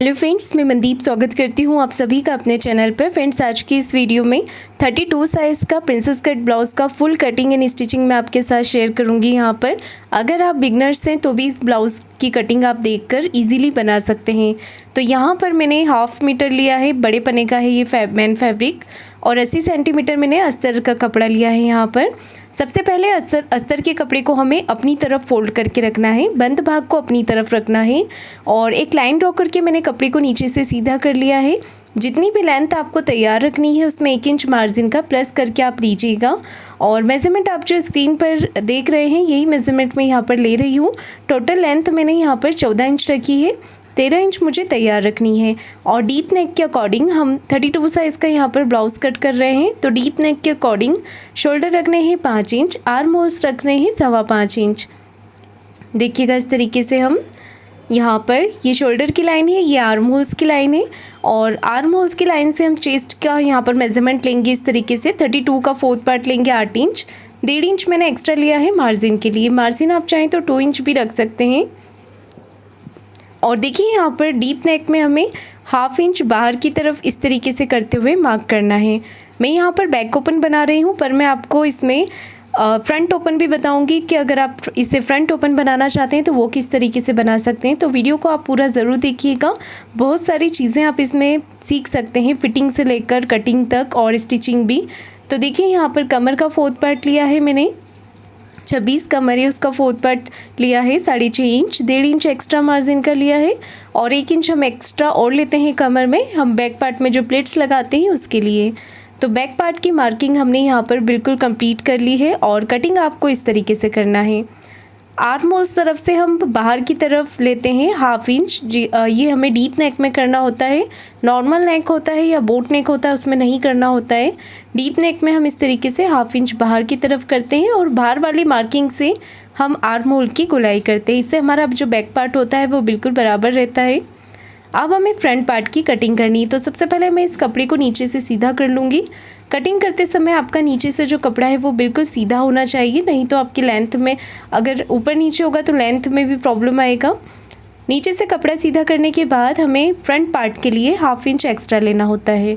Hello friends, मैं मनदीप स्वागत करती हूँ आप सभी का अपने चैनल पर। फ्रेंड्स, आज की इस वीडियो में 32 साइज़ का प्रिंसेस कट ब्लाउज़ का फुल कटिंग एंड स्टिचिंग मैं आपके साथ शेयर करूँगी। यहाँ पर अगर आप बिगनर्स हैं तो भी इस ब्लाउज़ की कटिंग आप देखकर इजीली बना सकते हैं। तो यहाँ पर मैंने 1/2 मीटर लिया है, बड़े पने का है ये मैन फैब्रिक, और 80 सेंटीमीटर मैंने अस्तर का कपड़ा लिया है। यहाँ पर सबसे पहले अस्तर के कपड़े को हमें अपनी तरफ फोल्ड करके रखना है, बंद भाग को अपनी तरफ रखना है और एक लाइन ड्रॉ करके मैंने कपड़े को नीचे से सीधा कर लिया है। जितनी भी लेंथ आपको तैयार रखनी है उसमें 1 इंच मार्जिन का प्लस करके आप लीजिएगा। और मेज़रमेंट आप जो स्क्रीन पर देख रहे हैं यही मेज़रमेंट मैं यहाँ पर ले रही हूँ। टोटल लेंथ मैंने यहाँ पर 14 इंच रखी है, 13 इंच मुझे तैयार रखनी है। और डीप नेक के अकॉर्डिंग हम 32 साइज़ का यहाँ पर ब्लाउज़ कट कर रहे हैं। तो डीप नेक के अकॉर्डिंग शोल्डर रखने हैं 5 इंच, आर्म होल्स रखने हैं 5.25 इंच। देखिएगा इस तरीके से हम यहाँ पर ये शोल्डर की लाइन है, ये आर्म होल्स की लाइन है और आर्म होल्स की लाइन से हम चेस्ट का यहाँ पर मेज़रमेंट लेंगे इस तरीके से। 32 का 4th पार्ट लेंगे 8 इंच, 1.5 इंच मैंने एक्स्ट्रा लिया है मार्जिन के लिए। मार्जिन आप चाहें तो 2 इंच भी रख सकते हैं। और देखिए यहाँ पर डीप नेक में हमें 1/2 इंच बाहर की तरफ इस तरीके से करते हुए मार्क करना है। मैं यहाँ पर बैक ओपन बना रही हूँ, पर मैं आपको इसमें फ्रंट ओपन भी बताऊंगी कि अगर आप इसे फ्रंट ओपन बनाना चाहते हैं तो वो किस तरीके से बना सकते हैं। तो वीडियो को आप पूरा ज़रूर देखिएगा, बहुत सारी चीज़ें आप इसमें सीख सकते हैं, फिटिंग से लेकर कटिंग तक और स्टिचिंग भी। तो देखिए यहाँ पर कमर का 4th पार्ट लिया है मैंने, 26 कमर है उसका 4th पार्ट लिया है 6.5 इंच, 1.5 इंच एक्स्ट्रा मार्जिन का लिया है और 1 इंच हम एक्स्ट्रा और लेते हैं कमर में, हम बैक पार्ट में जो प्लेट्स लगाते हैं उसके लिए। तो बैक पार्ट की मार्किंग हमने यहाँ पर बिल्कुल कंप्लीट कर ली है और कटिंग आपको इस तरीके से करना है। आर्म होल्स तरफ से हम बाहर की तरफ लेते हैं 1/2 इंच। ये हमें डीप नेक में करना होता है, नॉर्मल नेक होता है या बोट नेक होता है उसमें नहीं करना होता है। डीप नेक में हम इस तरीके से 1/2 इंच बाहर की तरफ करते हैं और बाहर वाली मार्किंग से हम आर्म होल की गोलाई करते हैं। इससे हमारा जो बैक पार्ट होता है वो बिल्कुल बराबर रहता है। अब हमें फ्रंट पार्ट की कटिंग करनी है। तो सबसे पहले मैं इस कपड़े को नीचे से सीधा कर लूँगी। कटिंग करते समय आपका नीचे से जो कपड़ा है वो बिल्कुल सीधा होना चाहिए, नहीं तो आपकी लेंथ में अगर ऊपर नीचे होगा तो लेंथ में भी प्रॉब्लम आएगा। नीचे से कपड़ा सीधा करने के बाद हमें फ्रंट पार्ट के लिए 1/2 इंच एक्स्ट्रा लेना होता है।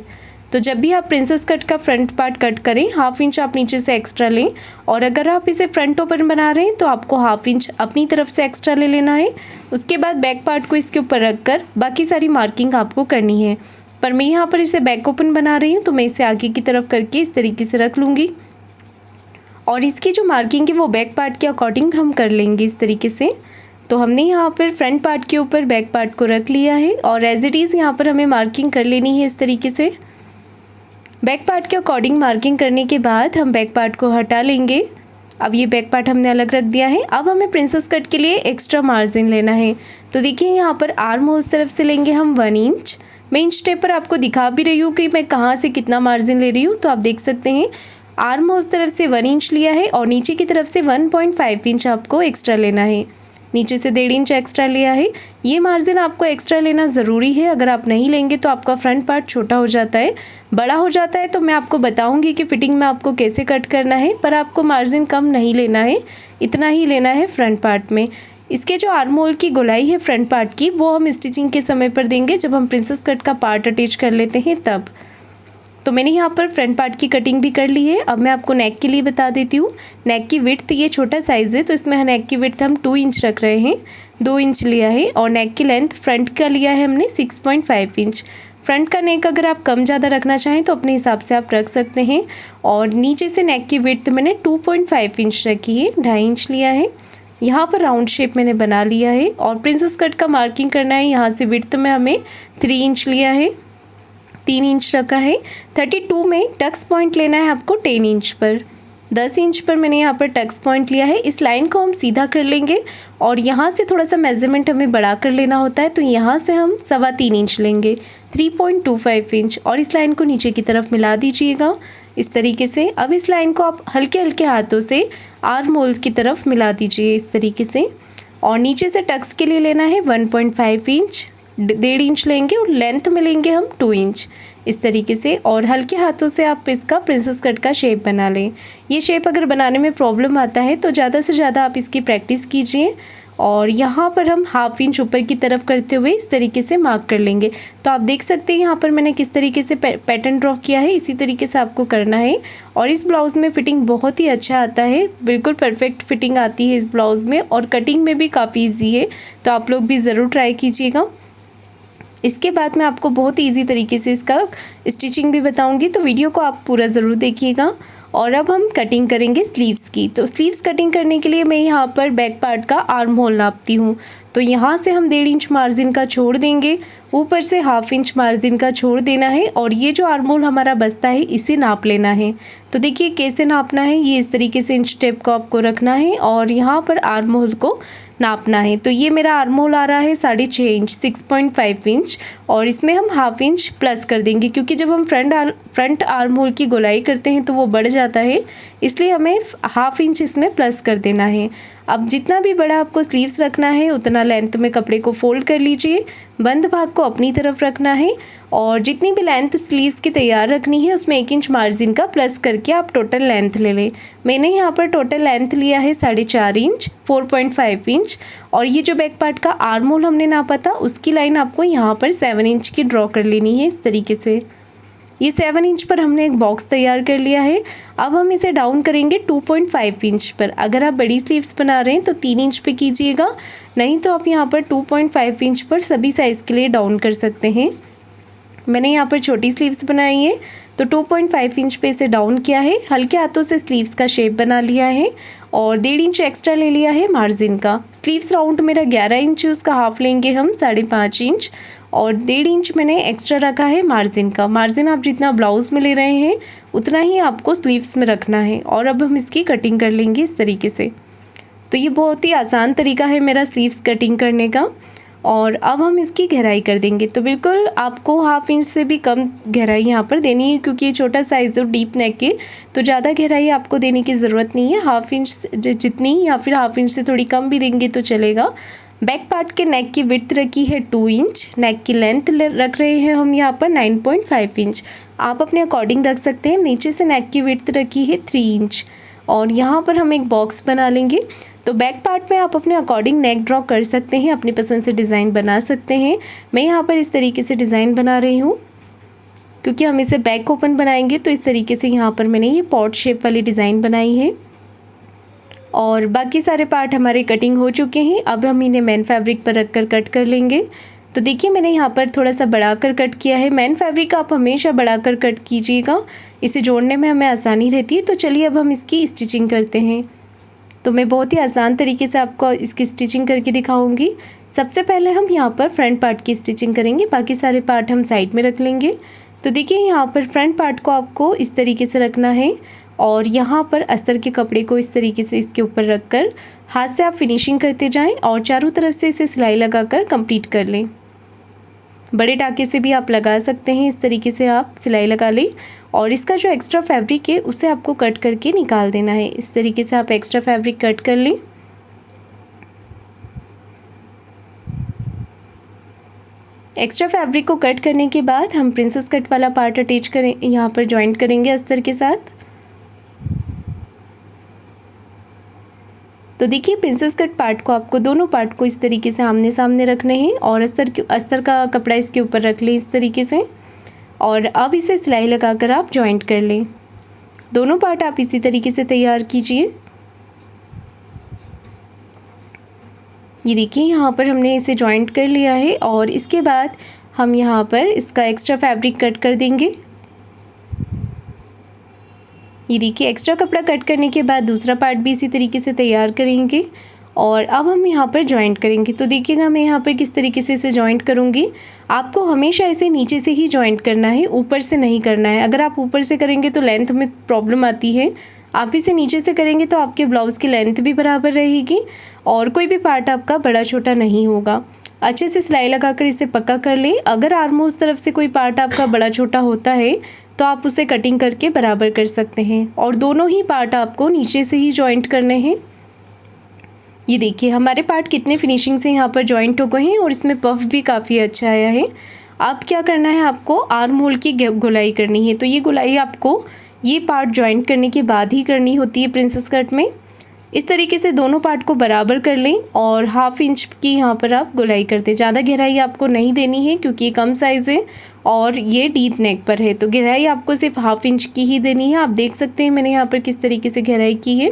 तो जब भी आप प्रिंसेस कट का फ्रंट पार्ट कट करें 1/2 इंच आप नीचे से एक्स्ट्रा लें। और अगर आप इसे फ्रंट ओपन बना रहे हैं तो आपको 1/2 इंच अपनी तरफ से एक्स्ट्रा ले लेना है। उसके बाद बैक पार्ट को इसके ऊपर रख कर बाकी सारी मार्किंग आपको करनी है। पर मैं यहाँ पर इसे बैक ओपन बना रही हूँ तो मैं इसे आगे की तरफ करके इस तरीके से रख लूँगी और इसकी जो मार्किंग है वो बैक पार्ट के अकॉर्डिंग हम कर लेंगे इस तरीके से। तो हमने यहाँ पर फ्रंट पार्ट के ऊपर बैक पार्ट को रख लिया है और एज इट इज़ यहाँ पर हमें मार्किंग कर लेनी है इस तरीके से। बैक पार्ट के अकॉर्डिंग मार्किंग करने के बाद हम बैक पार्ट को हटा लेंगे। अब ये बैक पार्ट हमने अलग रख दिया है। अब हमें प्रिंसेस कट के लिए एक्स्ट्रा मार्जिन लेना है। तो देखिए यहाँ पर आर्म होल्स तरफ से लेंगे हम 1 इंच। मैं इंच टेप पर आपको दिखा भी रही हूँ कि मैं कहाँ से कितना मार्जिन ले रही हूँ, तो आप देख सकते हैं आर्म होल्स तरफ से 1 इंच लिया है और नीचे की तरफ से 1.5 इंच आपको एक्स्ट्रा लेना है। नीचे से 1.5 इंच एक्स्ट्रा लिया है। ये मार्जिन आपको एक्स्ट्रा लेना ज़रूरी है, अगर आप नहीं लेंगे तो आपका फ्रंट पार्ट छोटा हो जाता है, बड़ा हो जाता है। तो मैं आपको बताऊंगी कि फ़िटिंग में आपको कैसे कट करना है, पर आपको मार्जिन कम नहीं लेना है, इतना ही लेना है फ्रंट पार्ट में। इसके जो आर्म होल की गोलाई है फ्रंट पार्ट की वो हम स्टिचिंग के समय पर देंगे, जब हम प्रिंसेस कट का पार्ट अटैच कर लेते हैं तब। तो मैंने यहाँ पर फ्रंट पार्ट की कटिंग भी कर ली है। अब मैं आपको नेक के लिए बता देती हूँ। नेक की विड्थ ये छोटा साइज़ है तो इसमें नेक की विड्थ हम 2 इंच रख रहे हैं, 2 इंच लिया है। और नेक की लेंथ फ्रंट का लिया है हमने 6.5 इंच। फ्रंट का नेक अगर आप कम ज़्यादा रखना चाहें तो अपने हिसाब से आप रख सकते हैं। और नीचे से नेक की विड्थ मैंने 2.5 इंच रखी है, 2.5 इंच लिया है। यहाँ पर राउंड शेप मैंने बना लिया है और प्रिंसेस कट का मार्किंग करना है। यहाँ से विड्थ में हमें 3 इंच लिया है, 3 इंच रखा है। 32 में टक्स पॉइंट लेना है आपको 10 इंच पर, 10 इंच पर मैंने यहाँ पर टक्स पॉइंट लिया है। इस लाइन को हम सीधा कर लेंगे और यहाँ से थोड़ा सा मेज़रमेंट हमें बढ़ा कर लेना होता है, तो यहाँ से हम 3.25 इंच लेंगे, 3.25 इंच, और इस लाइन को नीचे की तरफ मिला दीजिएगा इस तरीके से। अब इस लाइन को आप हल्के हल्के हाथों से आर्म होल्स की तरफ मिला दीजिए इस तरीके से। और नीचे से टक्स के लिए लेना है 1.5 इंच, 1.5 इंच लेंगे और लेंथ में लेंगे हम 2 इंच इस तरीके से। और हल्के हाथों से आप इसका प्रिंसेस कट का शेप बना लें। ये शेप अगर बनाने में प्रॉब्लम आता है तो ज़्यादा से ज़्यादा आप इसकी प्रैक्टिस कीजिए और यहाँ पर हम 1/2 इंच ऊपर की तरफ करते हुए इस तरीके से मार्क कर लेंगे। तो आप देख सकते हैं यहाँ पर मैंने किस तरीके से पैटर्न ड्रॉ किया है, इसी तरीके से आपको करना है। और इस ब्लाउज़ में फ़िटिंग बहुत ही अच्छा आता है, बिल्कुल परफेक्ट फिटिंग आती है इस ब्लाउज़ में, और कटिंग में भी काफ़ी ईजी है। तो आप लोग भी ज़रूर ट्राई कीजिएगा। इसके बाद मैं आपको बहुत ईजी तरीके से इसका स्टिचिंग भी बताऊंगी, तो वीडियो को आप पूरा ज़रूर देखिएगा। और अब हम कटिंग करेंगे स्लीव्स की। तो स्लीव्स कटिंग करने के लिए मैं यहाँ पर बैक पार्ट का आर्म होल नापती हूँ। तो यहाँ से हम 1.5 इंच मार्जिन का छोड़ देंगे, ऊपर से 1/2 इंच मार्जिन का छोड़ देना है, और ये जो आर्म होल हमारा बचता है इसे नाप लेना है। तो देखिए कैसे नापना है, ये इस तरीके से इंच टेप को आपको रखना है और यहाँ पर आर्म होल को नापना है। तो ये मेरा आर्म होल आ रहा है 6.5 इंच, 6.5 इंच, और इसमें हम 1/2 इंच प्लस कर देंगे, क्योंकि जब हम फ्रंट आर्म होल की गोलाई करते हैं तो वो बढ़ जाता है, इसलिए हमें 1/2 इंच इसमें प्लस कर देना है। अब जितना भी बड़ा आपको स्लीव्स रखना है उतना लेंथ में कपड़े को फोल्ड कर लीजिए, बंद भाग को अपनी तरफ रखना है, और जितनी भी लेंथ स्लीव्स की तैयार रखनी है उसमें 1 इंच मार्जिन का प्लस करके आप टोटल लेंथ ले लें। मैंने यहाँ पर टोटल लेंथ लिया है 4.5 इंच, 4.5 इंच, और ये जो बैक पार्ट का आर्म होल हमने नापा था उसकी लाइन आपको यहाँ पर 7 इंच की ड्रॉ कर लेनी है इस तरीके से। ये 7 इंच पर हमने एक बॉक्स तैयार कर लिया है। अब हम इसे डाउन करेंगे 2.5 इंच पर। अगर आप बड़ी स्लीव्स बना रहे हैं तो 3 इंच पे कीजिएगा, नहीं तो आप यहाँ पर 2.5 इंच पर सभी साइज़ के लिए डाउन कर सकते हैं। मैंने यहाँ पर छोटी स्लीव्स बनाई है तो 2.5 इंच पे इसे डाउन किया है, हल्के हाथों से स्लीव्स का शेप बना लिया है, और 1.5 इंच एक्स्ट्रा ले लिया है मार्जिन का। स्लीव्स राउंड मेरा 11 इंच, उसका हाफ लेंगे हम 5.5 इंच, और 1.5 इंच मैंने एक्स्ट्रा रखा है मार्जिन का। मार्जिन आप जितना ब्लाउज़ में ले रहे हैं उतना ही आपको स्लीव्स में रखना है। और अब हम इसकी कटिंग कर लेंगे इस तरीके से। तो ये बहुत ही आसान तरीका है मेरा स्लीव्स कटिंग करने का। और अब हम इसकी गहराई कर देंगे। तो बिल्कुल आपको 1/2 इंच से भी कम गहराई यहाँ पर देनी है, क्योंकि ये छोटा साइज़ है डीप नेक के, तो ज़्यादा गहराई आपको देने की ज़रूरत नहीं है। 1/2 इंच जितनी, या फिर 1/2 इंच से थोड़ी कम भी देंगे तो चलेगा। बैक पार्ट के नेक की विड्थ रखी है 2 इंच, नेक की लेंथ रख रहे हैं हम यहाँ पर 9.5 इंच। आप अपने अकॉर्डिंग रख सकते हैं। नीचे से नेक की विड्थ रखी है 3 इंच, और यहाँ पर हम एक बॉक्स बना लेंगे। तो बैक पार्ट में आप अपने अकॉर्डिंग नेक ड्रॉ कर सकते हैं, अपनी पसंद से डिज़ाइन बना सकते हैं। मैं यहाँ पर इस तरीके से डिज़ाइन बना रही हूँ, क्योंकि हम इसे बैक ओपन बनाएंगे। तो इस तरीके से यहाँ पर मैंने ये पॉट शेप वाली डिज़ाइन बनाई है, और बाकी सारे पार्ट हमारे कटिंग हो चुके हैं। अब हम इन्हें मेन फैब्रिक पर रख कर कट कर लेंगे। तो देखिए मैंने यहाँ पर थोड़ा सा बढ़ाकर कट किया है। मेन फैब्रिक आप हमेशा बढ़ाकर कट कीजिएगा, इसे जोड़ने में हमें आसानी रहती है। तो चलिए अब हम इसकी स्टिचिंग करते हैं। तो मैं बहुत ही आसान तरीके से आपको इसकी स्टिचिंग करके दिखाऊंगी। सबसे पहले हम यहाँ पर फ्रंट पार्ट की स्टिचिंग करेंगे, बाकी सारे पार्ट हम साइड में रख लेंगे। तो देखिए यहाँ पर फ्रंट पार्ट को आपको इस तरीके से रखना है, और यहाँ पर अस्तर के कपड़े को इस तरीके से इसके ऊपर रख कर हाथ से आप फिनिशिंग करते जाएँ, और चारों तरफ से इसे सिलाई लगाकर कंप्लीट कर लें। बड़े टाके से भी आप लगा सकते हैं, इस तरीके से आप सिलाई लगा लें। और इसका जो एक्स्ट्रा फैब्रिक है उसे आपको कट करके निकाल देना है। इस तरीके से आप एक्स्ट्रा फैब्रिक कट कर लें। एक्स्ट्रा फैब्रिक को कट करने के बाद हम प्रिंसेस कट वाला पार्ट अटैच करें, यहाँ पर जॉइंट करेंगे अस्तर के साथ। तो देखिए प्रिंसेस कट पार्ट को आपको दोनों पार्ट को इस तरीके से आमने सामने रखने हैं, और अस्तर का कपड़ा इसके ऊपर रख लें इस तरीके से। और अब इसे सिलाई लगाकर आप जॉइंट कर लें। दोनों पार्ट आप इसी तरीके से तैयार कीजिए। ये देखिए यहाँ पर हमने इसे जॉइंट कर लिया है, और इसके बाद हम यहाँ पर इसका एक्स्ट्रा फैब्रिक कट कर देंगे। ये देखिए एक्स्ट्रा कपड़ा कट करने के बाद दूसरा पार्ट भी इसी तरीके से तैयार करेंगे, और अब हम यहाँ पर जॉइंट करेंगे। तो देखिएगा मैं यहाँ पर किस तरीके से इसे जॉइंट करूँगी। आपको हमेशा इसे नीचे से ही जॉइंट करना है, ऊपर से नहीं करना है। अगर आप ऊपर से करेंगे तो लेंथ में प्रॉब्लम आती है। आप इसे नीचे से करेंगे तो आपके ब्लाउज़ की लेंथ भी बराबर रहेगी, और कोई भी पार्ट आपका बड़ा छोटा नहीं होगा। अच्छे से सिलाई लगाकर इसे पक्का कर लें। अगर आर्म होल तरफ से कोई पार्ट आपका बड़ा छोटा होता है तो आप उसे कटिंग करके बराबर कर सकते हैं, और दोनों ही पार्ट आपको नीचे से ही जॉइंट करने हैं। ये देखिए हमारे पार्ट कितने फिनिशिंग से यहाँ पर जॉइंट हो गए हैं, और इसमें पफ भी काफ़ी अच्छा आया है। अब क्या करना है, आपको आर्म होल की गोलाई करनी है। तो ये गोलाई आपको ये पार्ट जॉइंट करने के बाद ही करनी होती है प्रिंसेस कट में। इस तरीके से दोनों पार्ट को बराबर कर लें और 1/2 इंच की यहाँ पर आप गोलाई कर दें। ज़्यादा गहराई आपको नहीं देनी है क्योंकि ये कम साइज़ है और ये डीप नेक पर है, तो गहराई आपको सिर्फ 1/2 इंच की ही देनी है। आप देख सकते हैं मैंने यहाँ पर किस तरीके से गहराई की है।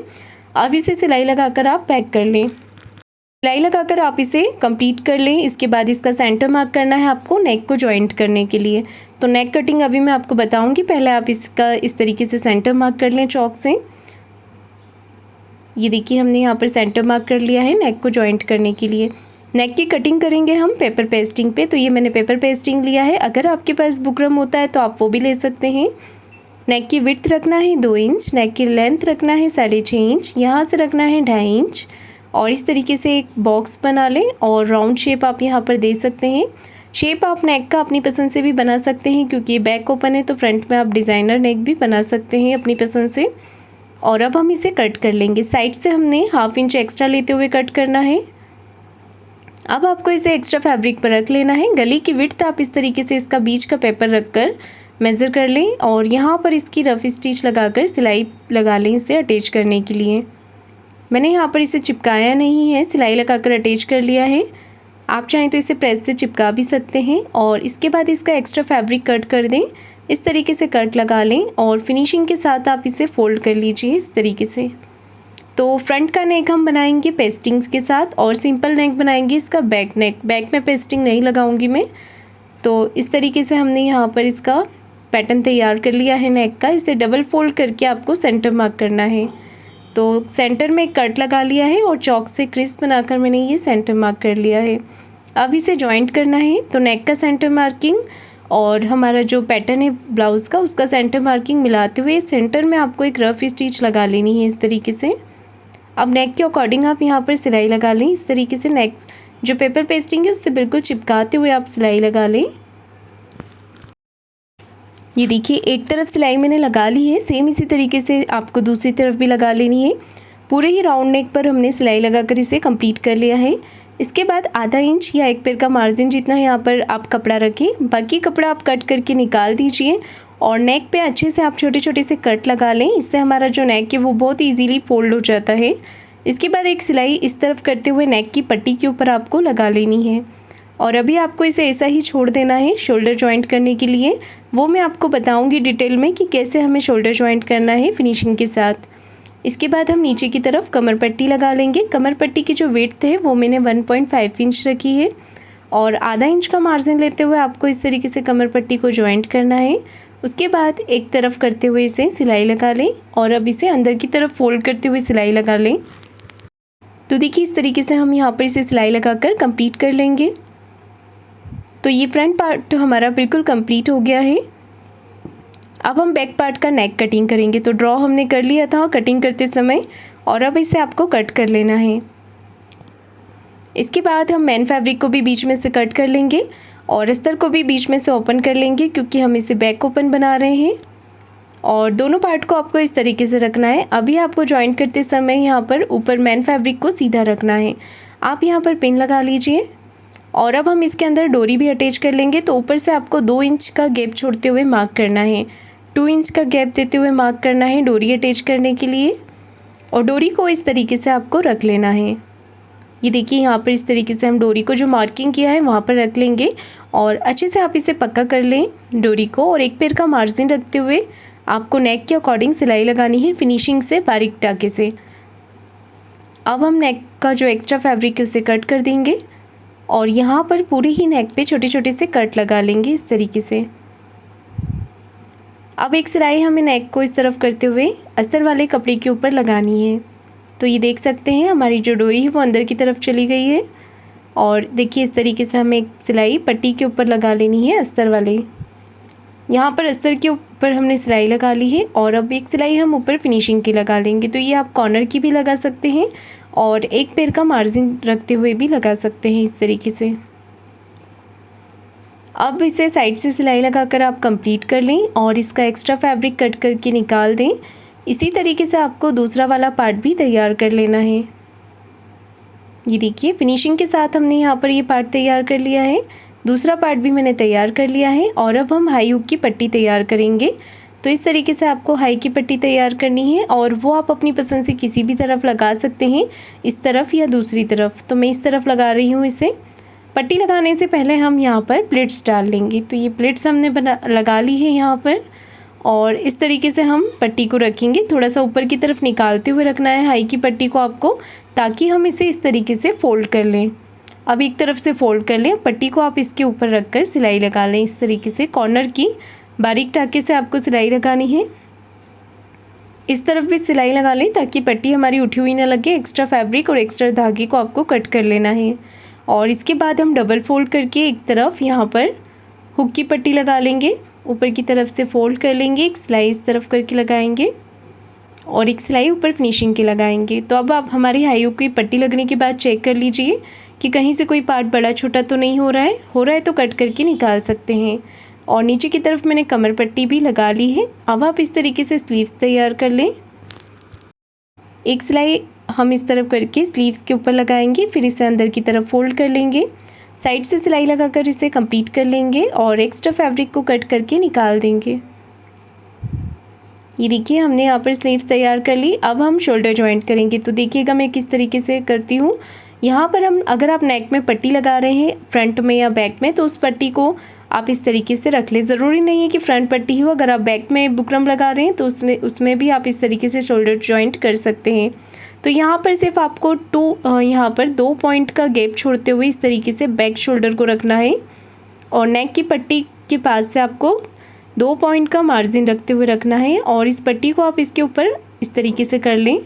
अब इसे सिलाई लगाकर आप पैक कर लें। सिलाई लगाकर आप इसे कंप्लीट कर लें। इसके बाद इसका सेंटर मार्क करना है आपको नेक को जॉइंट करने के लिए। तो नेक कटिंग अभी मैं आपको बताऊँगी, पहले आप इसका इस तरीके से सेंटर मार्क कर लें चॉक से। ये देखिए हमने यहाँ पर सेंटर मार्क कर लिया है नेक को जॉइंट करने के लिए। नेक की कटिंग करेंगे हम पेपर पेस्टिंग पे, तो ये मैंने पेपर पेस्टिंग लिया है। अगर आपके पास बुकरम होता है तो आप वो भी ले सकते हैं। नेक की विड्थ रखना है 2 इंच, नेक की लेंथ रखना है 6.5 इंच, यहाँ से रखना है 2.5 इंच और इस तरीके से एक बॉक्स बना लें और राउंड शेप आप यहाँ पर दे सकते हैं। शेप आप नेक का अपनी पसंद से भी बना सकते हैं क्योंकि बैक ओपन है तो फ्रंट में आप डिज़ाइनर नेक भी बना सकते हैं अपनी पसंद से। और अब हम इसे कट कर लेंगे। साइड से हमने 1/2 इंच एक्स्ट्रा लेते हुए कट करना है। अब आपको इसे एक्स्ट्रा फैब्रिक पर रख लेना है। गली की विड्थ आप इस तरीके से इसका बीच का पेपर रखकर मेज़र कर लें और यहाँ पर इसकी रफ स्टिच लगाकर सिलाई लगा लें इसे अटैच करने के लिए। मैंने यहाँ पर इसे चिपकाया नहीं है, सिलाई लगाकर अटैच कर लिया है। आप चाहें तो इसे प्रेस से चिपका भी सकते हैं और इसके बाद इसका एक्स्ट्रा फैब्रिक कट कर दें। इस तरीके से कट लगा लें और फिनिशिंग के साथ आप इसे फोल्ड कर लीजिए इस तरीके से। तो फ्रंट का नेक हम बनाएंगे पेस्टिंग्स के साथ और सिंपल नेक बनाएंगे इसका बैक नेक। बैक में पेस्टिंग नहीं लगाऊंगी मैं। तो इस तरीके से हमने यहाँ पर इसका पैटर्न तैयार कर लिया है नेक का। इसे डबल फोल्ड करके आपको सेंटर मार्क करना है। तो सेंटर में कट लगा लिया है और चॉक से क्रिस बनाकर मैंने ये सेंटर मार्क कर लिया है। अब इसे जॉइंट करना है। तो नेक का सेंटर मार्किंग और हमारा जो पैटर्न है ब्लाउज़ का उसका सेंटर मार्किंग मिलाते हुए सेंटर में आपको एक रफ स्टिच लगा लेनी है इस तरीके से। अब नेक के अकॉर्डिंग आप यहाँ पर सिलाई लगा लें इस तरीके से। नेक जो पेपर पेस्टिंग है उससे बिल्कुल चिपकाते हुए आप सिलाई लगा लें। ये देखिए एक तरफ सिलाई मैंने लगा ली है, सेम इसी तरीके से आपको दूसरी तरफ भी लगा लेनी है। पूरे ही राउंड नेक पर हमने सिलाई लगाकर इसे कंप्लीट कर लिया है। इसके बाद आधा इंच या 1 पैर का मार्जिन जितना यहाँ पर आप कपड़ा रखें, बाकी कपड़ा आप कट करके निकाल दीजिए और नेक पे अच्छे से आप छोटे छोटे से कट लगा लें। इससे हमारा जो नेक है वो बहुत ईजीली फोल्ड हो जाता है। इसके बाद एक सिलाई इस तरफ करते हुए नेक की पट्टी के ऊपर आपको लगा लेनी है और अभी आपको इसे ऐसा ही छोड़ देना है शोल्डर जॉइंट करने के लिए। वो मैं आपको बताऊँगी डिटेल में कि कैसे हमें शोल्डर जॉइंट करना है फिनिशिंग के साथ। इसके बाद हम नीचे की तरफ कमर पट्टी लगा लेंगे। कमर पट्टी की जो विड्थ है वो मैंने 1.5 इंच रखी है और आधा इंच का मार्जिन लेते हुए आपको इस तरीके से कमर पट्टी को जॉइंट करना है। उसके बाद एक तरफ करते हुए इसे सिलाई लगा लें और अब इसे अंदर की तरफ फोल्ड करते हुए सिलाई लगा लें। तो देखिए इस तरीके से हम यहाँ पर इसे सिलाई लगाकर कंप्लीट कर लेंगे। तो ये फ्रंट पार्ट हमारा बिल्कुल कंप्लीट हो गया है। अब हम बैक पार्ट का नेक कटिंग करेंगे। तो ड्रॉ हमने कर लिया था कटिंग करते समय और अब इसे आपको कट कर लेना है। इसके बाद हम मेन फैब्रिक को भी बीच में से कट कर लेंगे और अस्तर को भी बीच में से ओपन कर लेंगे क्योंकि हम इसे बैक ओपन बना रहे हैं। और दोनों पार्ट को आपको इस तरीके से रखना है। अभी आपको जॉइंट करते समय यहाँ पर ऊपर मेन फैब्रिक को सीधा रखना है। आप यहाँ पर पिन लगा लीजिए और अब हम इसके अंदर डोरी भी अटैच कर लेंगे। तो ऊपर से आपको 2 इंच का गैप छोड़ते हुए मार्क करना है, 2 इंच का गैप देते हुए मार्क करना है डोरी अटैच करने के लिए और डोरी को इस तरीके से आपको रख लेना है। ये देखिए यहाँ पर इस तरीके से हम डोरी को जो मार्किंग किया है वहाँ पर रख लेंगे और अच्छे से आप इसे पक्का कर लें डोरी को और 1 पैर का मार्जिन रखते हुए आपको नेक के अकॉर्डिंग सिलाई लगानी है फिनिशिंग से बारीक टाके से। अब हम नेक का जो एक्स्ट्रा फैब्रिक है उसे कट कर देंगे और यहाँ पर पूरे ही नेक पे छोटे छोटे से कट लगा लेंगे इस तरीके से। अब एक सिलाई हमें नेक को इस तरफ करते हुए अस्तर वाले कपड़े के ऊपर लगानी है। तो ये देख सकते हैं हमारी जो डोरी है वो अंदर की तरफ चली गई है और देखिए इस तरीके से हमें एक सिलाई पट्टी के ऊपर लगा लेनी है अस्तर वाले। यहाँ पर अस्तर के ऊपर हमने सिलाई लगा ली है और अब एक सिलाई हम ऊपर फिनिशिंग की लगा लेंगे। तो ये आप कॉर्नर की भी लगा सकते हैं और 1 पैर का मार्जिन रखते हुए भी लगा सकते हैं इस तरीके से। अब इसे साइड से सिलाई लगाकर आप कंप्लीट कर लें और इसका एक्स्ट्रा फैब्रिक कट करके निकाल दें। इसी तरीके से आपको दूसरा वाला पार्ट भी तैयार कर लेना है। ये देखिए फिनिशिंग के साथ हमने यहाँ पर ये पार्ट तैयार कर लिया है। दूसरा पार्ट भी मैंने तैयार कर लिया है और अब हम हाई हुक की पट्टी तैयार करेंगे। तो इस तरीके से आपको हाई की पट्टी तैयार करनी है और वो आप अपनी पसंद से किसी भी तरफ लगा सकते हैं, इस तरफ या दूसरी तरफ। तो मैं इस तरफ लगा रही हूँ इसे। पट्टी लगाने से पहले हम यहाँ पर प्लेट्स डाल लेंगे। तो ये प्लेट्स हमने लगा ली है यहाँ पर, और इस तरीके से हम पट्टी को रखेंगे। थोड़ा सा ऊपर की तरफ निकालते हुए रखना है हाई की पट्टी को आपको, ताकि हम इसे इस तरीके से फ़ोल्ड कर लें। अब एक तरफ से फ़ोल्ड कर लें, पट्टी को आप इसके ऊपर रख कर सिलाई लगा लें। इस तरीके से कॉर्नर की बारीक टाँके से आपको सिलाई लगानी है। इस तरफ भी सिलाई लगा लें ताकि पट्टी हमारी उठी हुई ना लगे। एक्स्ट्रा फैब्रिक और एक्स्ट्रा धागे को आपको कट कर लेना है। और इसके बाद हम डबल फोल्ड करके एक तरफ यहाँ पर हुक की पट्टी लगा लेंगे। ऊपर की तरफ से फ़ोल्ड कर लेंगे, एक सिलाई इस तरफ करके लगाएंगे और एक सिलाई ऊपर फिनिशिंग के लगाएंगे। तो अब आप हमारी हाई हुक की पट्टी लगने के बाद चेक कर लीजिए कि कहीं से कोई पार्ट बड़ा छोटा तो नहीं हो रहा है तो कट करके निकाल सकते हैं। और नीचे की तरफ मैंने कमर पट्टी भी लगा ली है। अब आप इस तरीके से स्लीव्स तैयार कर लें। एक सिलाई हम इस तरफ करके स्लीव्स के ऊपर लगाएंगे, फिर इसे अंदर की तरफ फोल्ड कर लेंगे, साइड से सिलाई लगाकर इसे कंप्लीट कर लेंगे और एक्स्ट्रा फैब्रिक को कट करके निकाल देंगे। ये देखिए हमने यहाँ पर स्लीव्स तैयार कर ली। अब हम शोल्डर जॉइंट करेंगे। तो देखिएगा मैं किस तरीके से करती हूँ। यहाँ पर हम अगर आप नेक में पट्टी लगा रहे हैं फ्रंट में या बैक में, तो उस पट्टी को आप इस तरीके से रख लें। ज़रूरी नहीं है कि फ्रंट पट्टी हो, अगर आप बैक में बुकरम लगा रहे हैं तो उसमें भी आप इस तरीके से शोल्डर जॉइंट कर सकते हैं। तो यहाँ पर सिर्फ आपको यहाँ पर 2 पॉइंट का गैप छोड़ते हुए इस तरीके से बैक शोल्डर को रखना है और नेक की पट्टी के पास से आपको 2 पॉइंट का मार्जिन रखते हुए रखना है। और इस पट्टी को आप इसके ऊपर इस तरीके से कर लें।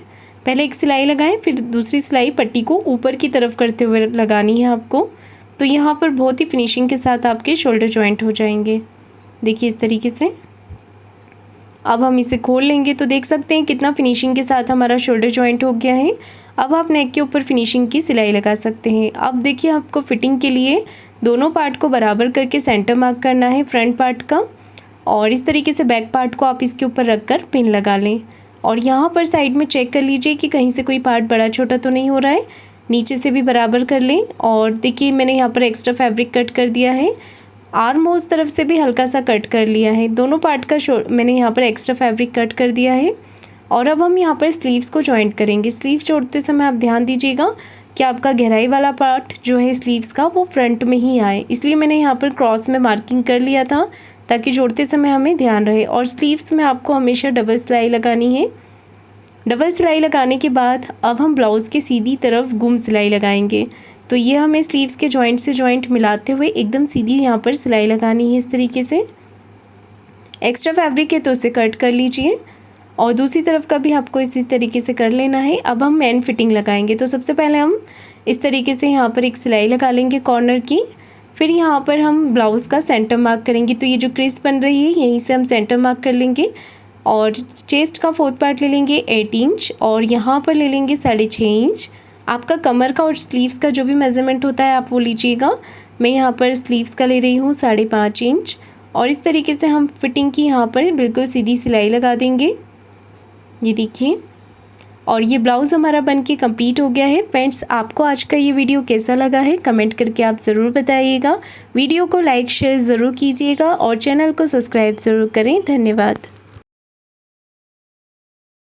पहले एक सिलाई लगाएं, फिर दूसरी सिलाई पट्टी को ऊपर की तरफ करते हुए लगानी है आपको। तो यहाँ पर बहुत ही फिनिशिंग के साथ आपके शोल्डर जॉइंट हो जाएंगे। देखिए इस तरीके से। अब हम इसे खोल लेंगे तो देख सकते हैं कितना फिनिशिंग के साथ हमारा शोल्डर जॉइंट हो गया है। अब आप नेक के ऊपर फिनिशिंग की सिलाई लगा सकते हैं। अब देखिए आपको फिटिंग के लिए दोनों पार्ट को बराबर करके सेंटर मार्क करना है फ्रंट पार्ट का, और इस तरीके से बैक पार्ट को आप इसके ऊपर रख कर पिन लगा लें। और यहाँ पर साइड में चेक कर लीजिए कि कहीं से कोई पार्ट बड़ा छोटा तो नहीं हो रहा है। नीचे से भी बराबर कर लें। और देखिए मैंने यहाँ पर एक्स्ट्रा फैब्रिक कट कर दिया है, आर्म होल्स तरफ से भी हल्का सा कट कर लिया है। दोनों पार्ट का मैंने यहाँ पर एक्स्ट्रा फैब्रिक कट कर दिया है। और अब हम यहाँ पर स्लीव्स को जॉइंट करेंगे। स्लीव्स जोड़ते समय आप ध्यान दीजिएगा कि आपका गहराई वाला पार्ट जो है स्लीव्स का वो फ्रंट में ही आए, इसलिए मैंने यहाँ पर क्रॉस में मार्किंग कर लिया था ताकि जोड़ते समय हमें ध्यान रहे। और स्लीव्स में आपको हमेशा डबल सिलाई लगानी है। डबल सिलाई लगाने के बाद अब हम ब्लाउज़ के सीधी तरफ गुम सिलाई लगाएंगे। तो ये हमें स्लीव्स के जॉइंट से जॉइंट मिलाते हुए एकदम सीधी यहाँ पर सिलाई लगानी है। इस तरीके से एक्स्ट्रा फैब्रिक है तो उसे कट कर लीजिए और दूसरी तरफ का भी आपको इसी तरीके से कर लेना है। अब हम एंड फिटिंग लगाएंगे। तो सबसे पहले हम इस तरीके से यहाँ पर एक सिलाई लगा लेंगे कॉर्नर की, फिर यहाँ पर हम ब्लाउज़ का सेंटर मार्क करेंगे। तो ये जो क्रीज बन रही है यहीं से हम सेंटर मार्क कर लेंगे और चेस्ट का 4th पार्ट ले लेंगे 8 इंच और यहाँ पर ले लेंगे 6.5 इंच। आपका कमर का और स्लीव्स का जो भी मेज़रमेंट होता है आप वो लीजिएगा। मैं यहाँ पर स्लीव्स का ले रही हूँ 5.5 इंच और इस तरीके से हम फिटिंग की यहाँ पर बिल्कुल सीधी सिलाई लगा देंगे। ये देखिए, और ये ब्लाउज़ हमारा बनके कंप्लीट हो गया है। फ्रेंड्स, आपको आज का ये वीडियो कैसा लगा है कमेंट करके आप ज़रूर बताइएगा। वीडियो को लाइक शेयर ज़रूर कीजिएगा और चैनल को सब्सक्राइब ज़रूर करें। धन्यवाद।